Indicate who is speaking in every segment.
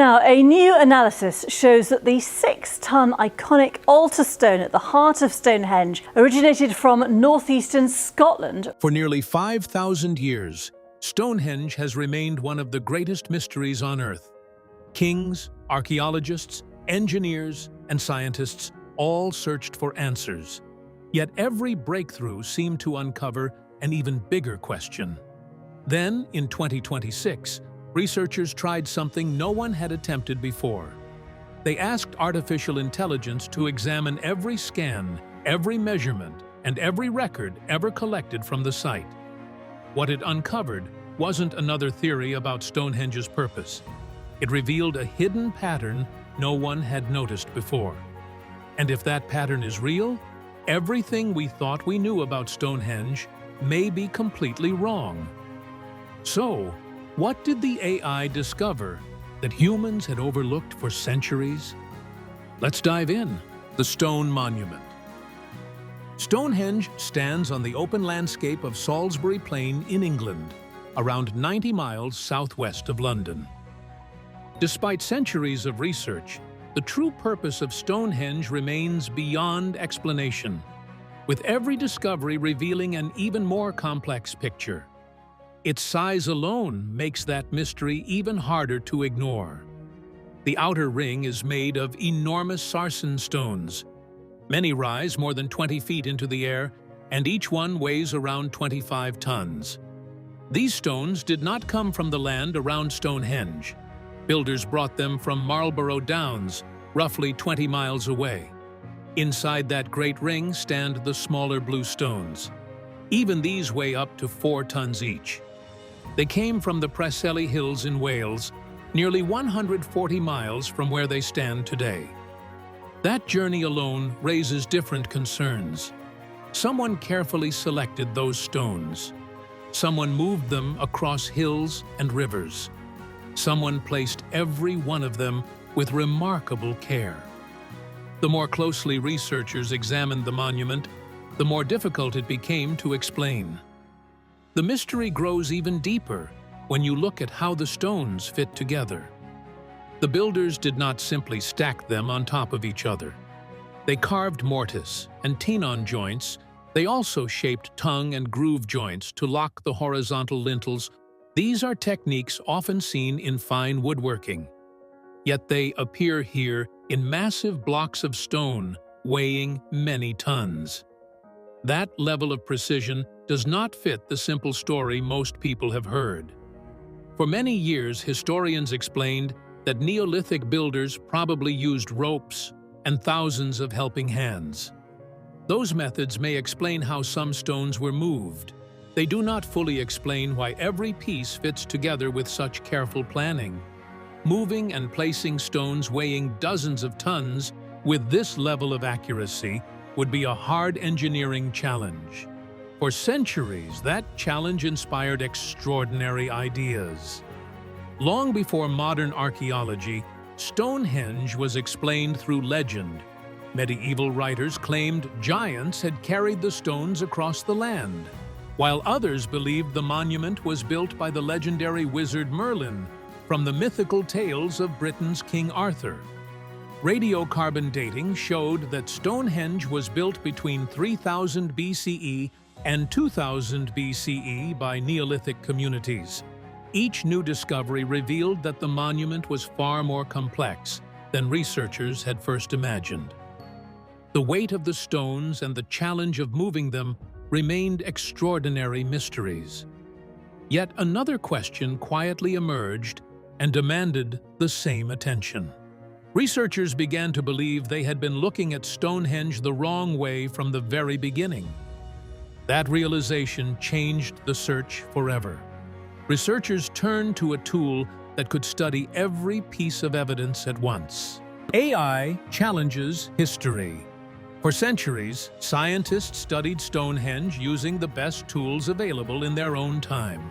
Speaker 1: Now, a new analysis shows that the 6-ton iconic altar stone at the heart of Stonehenge originated from northeastern Scotland.
Speaker 2: For nearly 5,000 years, Stonehenge has remained one of the greatest mysteries on Earth. Kings, archaeologists, engineers, and scientists all searched for answers. Yet every breakthrough seemed to uncover an even bigger question. Then, in 2026, researchers tried something no one had attempted before. They asked artificial intelligence to examine every scan, every measurement, and every record ever collected from the site. What it uncovered wasn't another theory about Stonehenge's purpose. It revealed a hidden pattern no one had noticed before. And if that pattern is real, everything we thought we knew about Stonehenge may be completely wrong. So, what did the AI discover that humans had overlooked for centuries? Let's dive in. The Stone Monument. Stonehenge stands on the open landscape of Salisbury Plain in England, around 90 miles southwest of London. Despite centuries of research, the true purpose of Stonehenge remains beyond explanation, with every discovery revealing an even more complex picture. Its size alone makes that mystery even harder to ignore. The outer ring is made of enormous sarsen stones. Many rise more than 20 feet into the air, and each one weighs around 25 tons. These stones did not come from the land around Stonehenge. Builders brought them from Marlborough Downs, roughly 20 miles away. Inside that great ring stand the smaller blue stones. Even these weigh up to 4 tons each. They came from the Preseli Hills in Wales, nearly 140 miles from where they stand today. That journey alone raises different concerns. Someone carefully selected those stones. Someone moved them across hills and rivers. Someone placed every one of them with remarkable care. The more closely researchers examined the monument, the more difficult it became to explain. The mystery grows even deeper when you look at how the stones fit together. The builders did not simply stack them on top of each other. They carved mortise and tenon joints. They also shaped tongue and groove joints to lock the horizontal lintels. These are techniques often seen in fine woodworking. Yet they appear here in massive blocks of stone weighing many tons. That level of precision does not fit the simple story most people have heard. For many years, historians explained that Neolithic builders probably used ropes and thousands of helping hands. Those methods may explain how some stones were moved. They do not fully explain why every piece fits together with such careful planning. Moving and placing stones weighing dozens of tons with this level of accuracy would be a hard engineering challenge. For centuries, that challenge inspired extraordinary ideas. Long before modern archaeology, Stonehenge was explained through legend. Medieval writers claimed giants had carried the stones across the land, while others believed the monument was built by the legendary wizard Merlin from the mythical tales of Britain's King Arthur. Radiocarbon dating showed that Stonehenge was built between 3000 BCE and 2000 BCE by Neolithic communities. Each new discovery revealed that the monument was far more complex than researchers had first imagined. The weight of the stones and the challenge of moving them remained extraordinary mysteries. Yet another question quietly emerged and demanded the same attention. Researchers began to believe they had been looking at Stonehenge the wrong way from the very beginning. That realization changed the search forever. Researchers turned to a tool that could study every piece of evidence at once. AI challenges history. For centuries, scientists studied Stonehenge using the best tools available in their own time,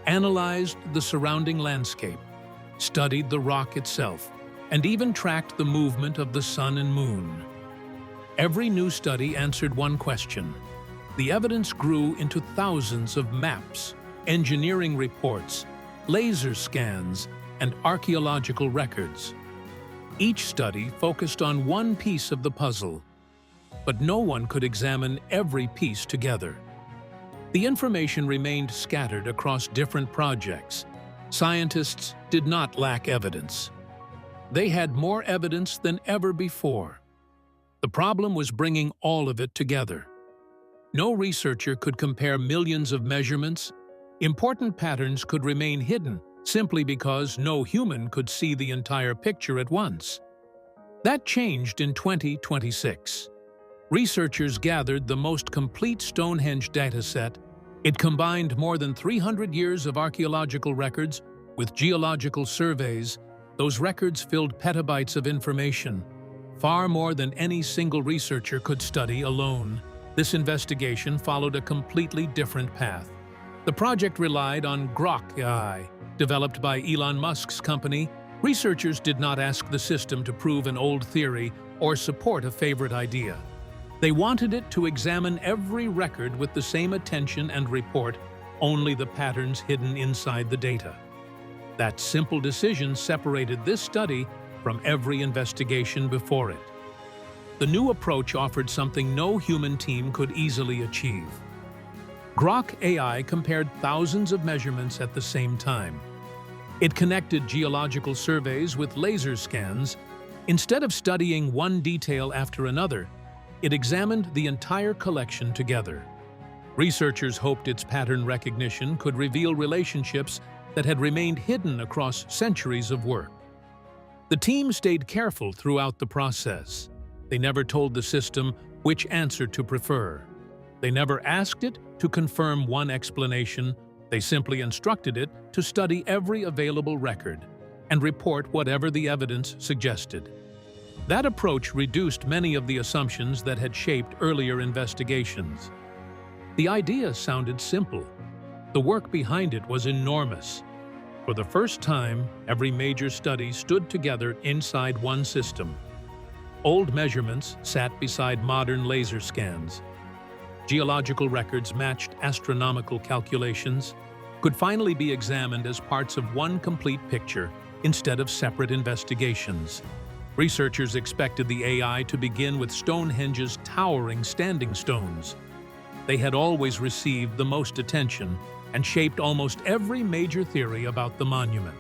Speaker 2: analyzed the surrounding landscape, studied the rock itself, and even tracked the movement of the sun and moon. Every new study answered one question. The evidence grew into thousands of maps, engineering reports, laser scans, and archaeological records. Each study focused on one piece of the puzzle, but no one could examine every piece together. The information remained scattered across different projects. Scientists did not lack evidence. They had more evidence than ever before. The problem was bringing all of it together. No researcher could compare millions of measurements. Important patterns could remain hidden simply because no human could see the entire picture at once. That changed in 2026. Researchers gathered the most complete Stonehenge dataset. It combined more than 300 years of archaeological records with geological surveys. Those records filled petabytes of information, far more than any single researcher could study alone. This investigation followed a completely different path. The project relied on Grok AI, developed by Elon Musk's company. Researchers did not ask the system to prove an old theory or support a favorite idea. They wanted it to examine every record with the same attention and report only the patterns hidden inside the data. That simple decision separated this study from every investigation before it. The new approach offered something no human team could easily achieve. Grok AI compared thousands of measurements at the same time. It connected geological surveys with laser scans. Instead of studying one detail after another, it examined the entire collection together. Researchers hoped its pattern recognition could reveal relationships that had remained hidden across centuries of work. The team stayed careful throughout the process. They never told the system which answer to prefer. They never asked it to confirm one explanation. They simply instructed it to study every available record and report whatever the evidence suggested. That approach reduced many of the assumptions that had shaped earlier investigations. The idea sounded simple. The work behind it was enormous. For the first time, every major study stood together inside one system. Old measurements sat beside modern laser scans. Geological records matched astronomical calculations, could finally be examined as parts of one complete picture instead of separate investigations. Researchers expected the AI to begin with Stonehenge's towering standing stones. They had always received the most attention and shaped almost every major theory about the monument.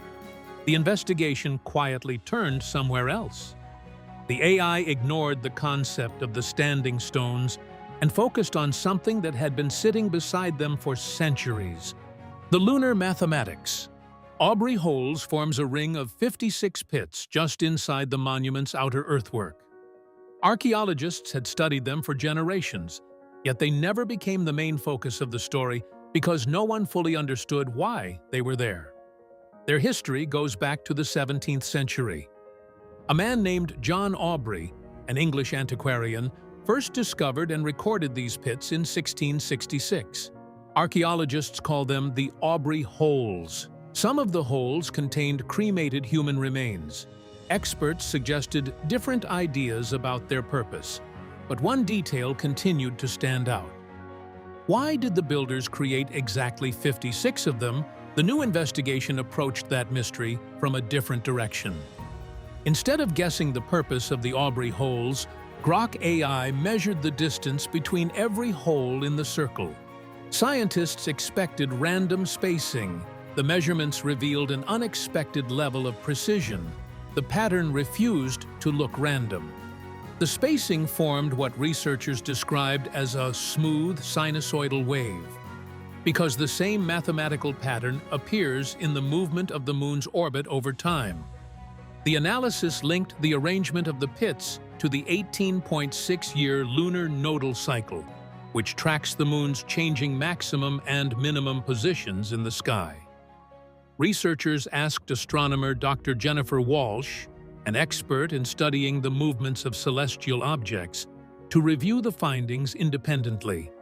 Speaker 2: The investigation quietly turned somewhere else. The AI ignored the concept of the standing stones and focused on something that had been sitting beside them for centuries: the lunar mathematics. Aubrey Holes forms a ring of 56 pits just inside the monument's outer earthwork. Archaeologists had studied them for generations, yet they never became the main focus of the story because no one fully understood why they were there. Their history goes back to the 17th century. A man named John Aubrey, an English antiquarian, first discovered and recorded these pits in 1666. Archaeologists call them the Aubrey Holes. Some of the holes contained cremated human remains. Experts suggested different ideas about their purpose, but one detail continued to stand out. Why did the builders create exactly 56 of them? The new investigation approached that mystery from a different direction. Instead of guessing the purpose of the Aubrey Holes, Grok AI measured the distance between every hole in the circle. Scientists expected random spacing. The measurements revealed an unexpected level of precision. The pattern refused to look random. The spacing formed what researchers described as a smooth sinusoidal wave, because the same mathematical pattern appears in the movement of the moon's orbit over time. The analysis linked the arrangement of the pits to the 18.6-year lunar nodal cycle, which tracks the moon's changing maximum and minimum positions in the sky. Researchers asked astronomer Dr. Jennifer Walsh, an expert in studying the movements of celestial objects, to review the findings independently.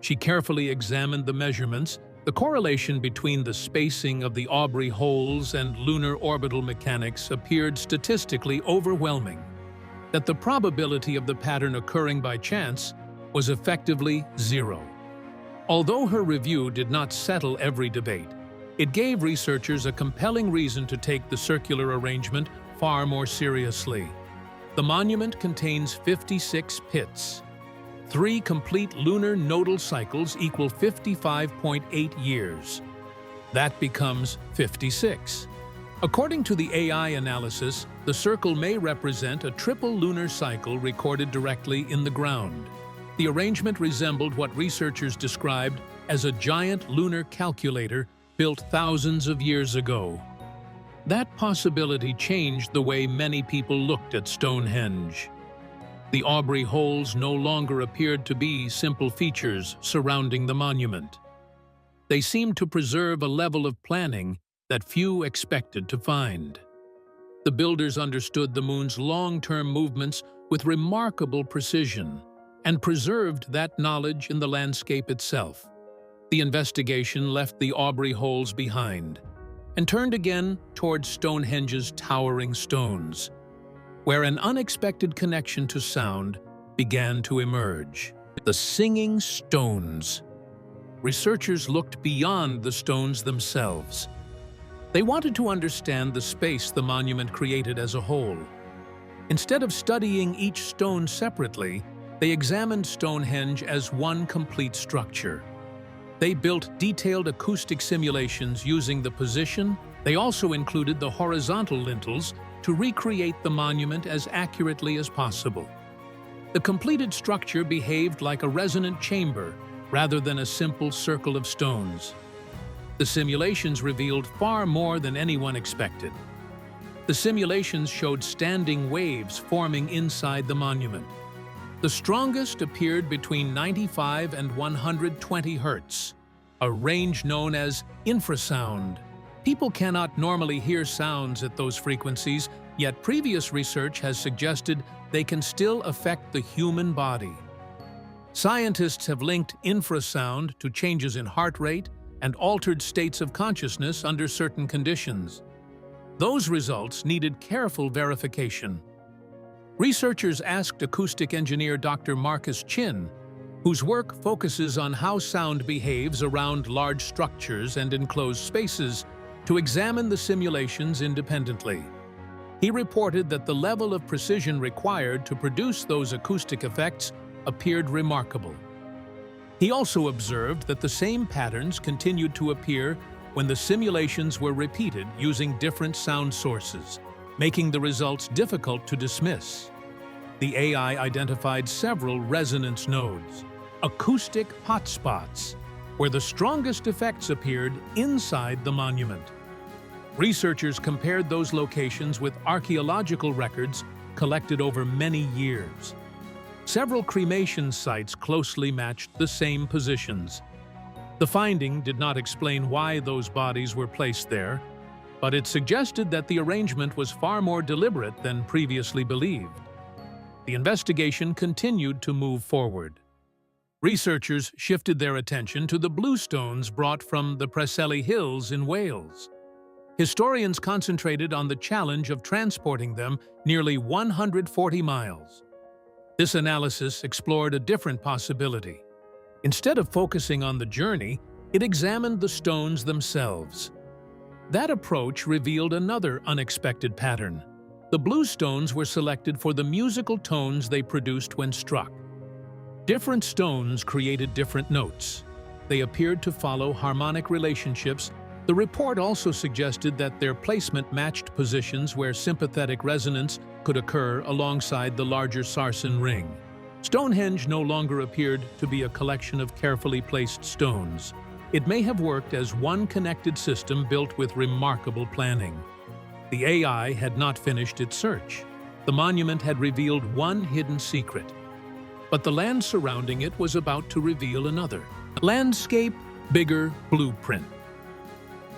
Speaker 2: She carefully examined the measurements. The correlation between the spacing of the Aubrey Holes and lunar orbital mechanics appeared statistically overwhelming. That the probability of the pattern occurring by chance was effectively zero. Although her review did not settle every debate, It gave researchers a compelling reason to take the circular arrangement far more seriously. The monument contains 56 pits. 3 complete lunar nodal cycles equal 55.8 years. That becomes 56. According to the AI analysis, the circle may represent a triple lunar cycle recorded directly in the ground. The arrangement resembled what researchers described as a giant lunar calculator built thousands of years ago. That possibility changed the way many people looked at Stonehenge. The Aubrey holes no longer appeared to be simple features surrounding the monument. They seemed to preserve a level of planning that few expected to find. The builders understood the moon's long-term movements with remarkable precision and preserved that knowledge in the landscape itself. The investigation left the Aubrey holes behind and turned again towards Stonehenge's towering stones, where an unexpected connection to sound began to emerge. The singing stones. Researchers looked beyond the stones themselves. They wanted to understand the space the monument created as a whole. Instead of studying each stone separately, they examined Stonehenge as one complete structure. They built detailed acoustic simulations using the position. They also included the horizontal lintels to recreate the monument as accurately as possible. The completed structure behaved like a resonant chamber rather than a simple circle of stones. The simulations revealed far more than anyone expected. The simulations showed standing waves forming inside the monument. The strongest appeared between 95 and 120 hertz, a range known as infrasound. People cannot normally hear sounds at those frequencies, yet previous research has suggested they can still affect the human body. Scientists have linked infrasound to changes in heart rate and altered states of consciousness under certain conditions. Those results needed careful verification. Researchers asked acoustic engineer Dr. Marcus Chin, whose work focuses on how sound behaves around large structures and enclosed spaces, to examine the simulations independently. He reported that the level of precision required to produce those acoustic effects appeared remarkable. He also observed that the same patterns continued to appear when the simulations were repeated using different sound sources, making the results difficult to dismiss. The AI identified several resonance nodes, acoustic hotspots, where the strongest effects appeared inside the monument. Researchers compared those locations with archaeological records collected over many years. Several cremation sites closely matched the same positions. The finding did not explain why those bodies were placed there, but it suggested that the arrangement was far more deliberate than previously believed. The investigation continued to move forward. Researchers shifted their attention to the bluestones brought from the Preseli Hills in Wales. Historians concentrated on the challenge of transporting them nearly 140 miles. This analysis explored a different possibility. Instead of focusing on the journey, it examined the stones themselves. That approach revealed another unexpected pattern. The bluestones were selected for the musical tones they produced when struck. Different stones created different notes. They appeared to follow harmonic relationships. The report also suggested that their placement matched positions where sympathetic resonance could occur alongside the larger sarsen ring. Stonehenge no longer appeared to be a collection of carefully placed stones. It may have worked as one connected system built with remarkable planning. The AI had not finished its search. The monument had revealed one hidden secret, but the land surrounding it was about to reveal another. Landscape, bigger blueprint.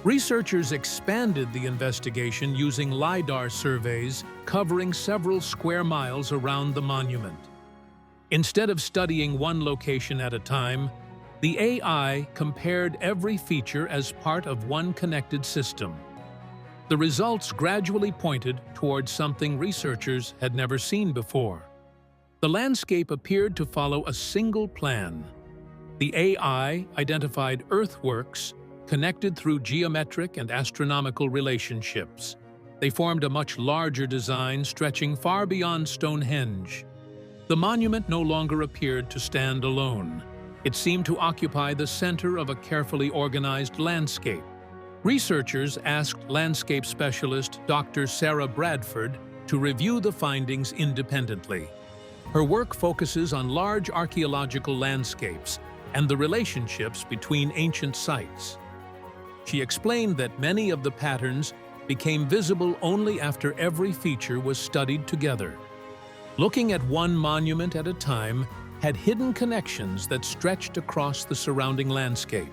Speaker 2: Researchers expanded the investigation using LiDAR surveys covering several square miles around the monument. Instead of studying one location at a time, the AI compared every feature as part of one connected system. The results gradually pointed towards something researchers had never seen before. The landscape appeared to follow a single plan. The AI identified earthworks, connected through geometric and astronomical relationships. They formed a much larger design stretching far beyond Stonehenge. The monument no longer appeared to stand alone. It seemed to occupy the center of a carefully organized landscape. Researchers asked landscape specialist Dr. Sarah Bradford to review the findings independently. Her work focuses on large archaeological landscapes and the relationships between ancient sites. She explained that many of the patterns became visible only after every feature was studied together. Looking at one monument at a time had hidden connections that stretched across the surrounding landscape.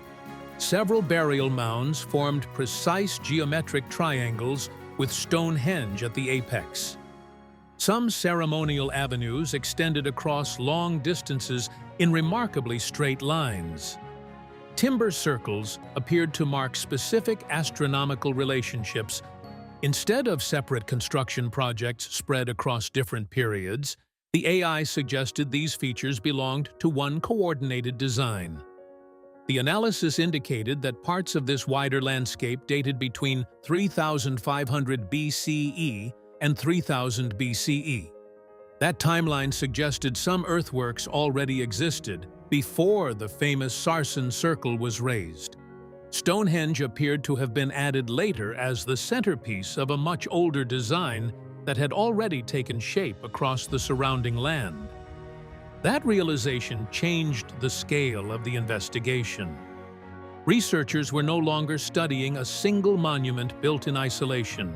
Speaker 2: Several burial mounds formed precise geometric triangles with Stonehenge at the apex. Some ceremonial avenues extended across long distances in remarkably straight lines. Timber circles appeared to mark specific astronomical relationships. Instead of separate construction projects spread across different periods, the AI suggested these features belonged to one coordinated design. The analysis indicated that parts of this wider landscape dated between 3,500 BCE and 3000 BCE. That timeline suggested some earthworks already existed before the famous Sarsen Circle was raised. Stonehenge appeared to have been added later as the centerpiece of a much older design that had already taken shape across the surrounding land. That realization changed the scale of the investigation. Researchers were no longer studying a single monument built in isolation.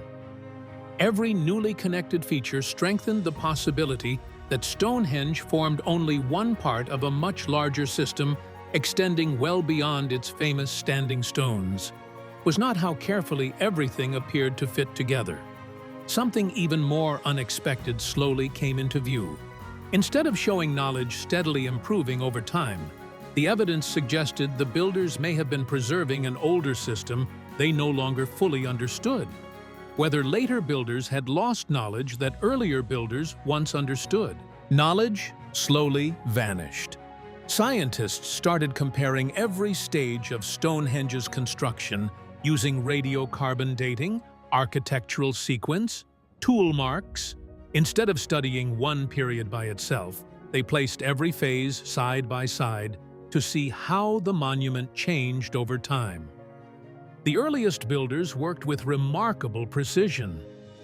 Speaker 2: Every newly connected feature strengthened the possibility that Stonehenge formed only one part of a much larger system extending well beyond its famous standing stones. It was not how carefully everything appeared to fit together. Something even more unexpected slowly came into view. Instead of showing knowledge steadily improving over time, the evidence suggested the builders may have been preserving an older system they no longer fully understood. Whether later builders had lost knowledge that earlier builders once understood. Knowledge slowly vanished. Scientists started comparing every stage of Stonehenge's construction using radiocarbon dating, architectural sequence, tool marks. Instead of studying one period by itself, they placed every phase side by side to see how the monument changed over time. The earliest builders worked with remarkable precision.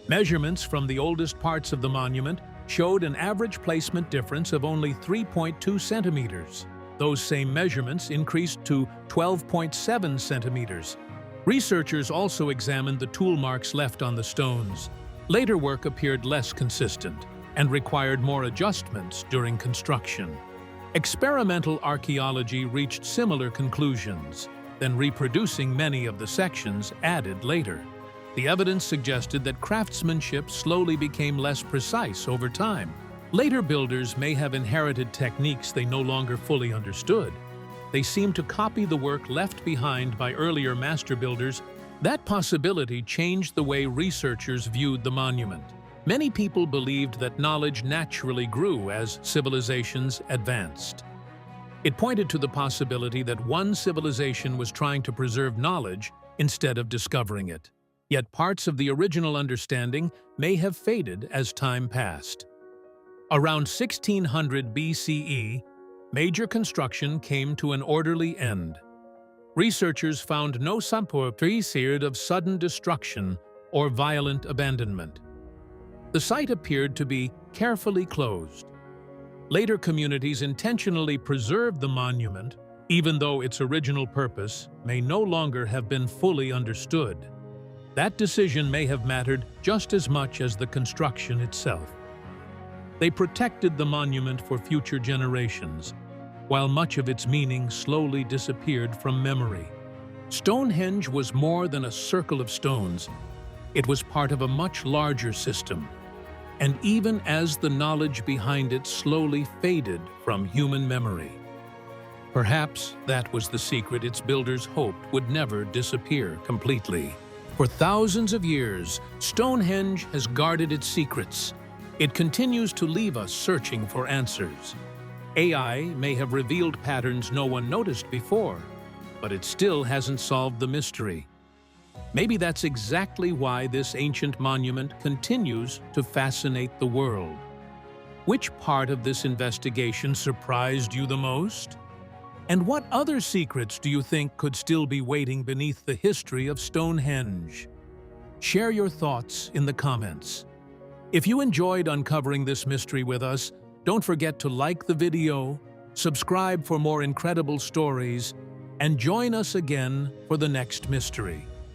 Speaker 2: Measurements from the oldest parts of the monument showed an average placement difference of only 3.2 centimeters. Those same measurements increased to 12.7 centimeters. Researchers also examined the tool marks left on the stones. Later work appeared less consistent and required more adjustments during construction. Experimental archaeology reached similar conclusions, then reproducing many of the sections added later. The evidence suggested that craftsmanship slowly became less precise over time. Later builders may have inherited techniques they no longer fully understood. They seemed to copy the work left behind by earlier master builders. That possibility changed the way researchers viewed the monument. Many people believed that knowledge naturally grew as civilizations advanced. It pointed to the possibility that one civilization was trying to preserve knowledge instead of discovering it. Yet parts of the original understanding may have faded as time passed. Around 1600 BCE, major construction came to an orderly end. Researchers found no period of sudden destruction or violent abandonment. The site appeared to be carefully closed. Later communities intentionally preserved the monument, even though its original purpose may no longer have been fully understood. That decision may have mattered just as much as the construction itself. They protected the monument for future generations, while much of its meaning slowly disappeared from memory. Stonehenge was more than a circle of stones. It was part of a much larger system. And even as the knowledge behind it slowly faded from human memory, perhaps that was the secret its builders hoped would never disappear completely. For thousands of years, Stonehenge has guarded its secrets. It continues to leave us searching for answers. AI may have revealed patterns no one noticed before, but it still hasn't solved the mystery. Maybe that's exactly why this ancient monument continues to fascinate the world. Which part of this investigation surprised you the most? And what other secrets do you think could still be waiting beneath the history of Stonehenge? Share your thoughts in the comments. If you enjoyed uncovering this mystery with us, don't forget to like the video, subscribe for more incredible stories, and join us again for the next mystery.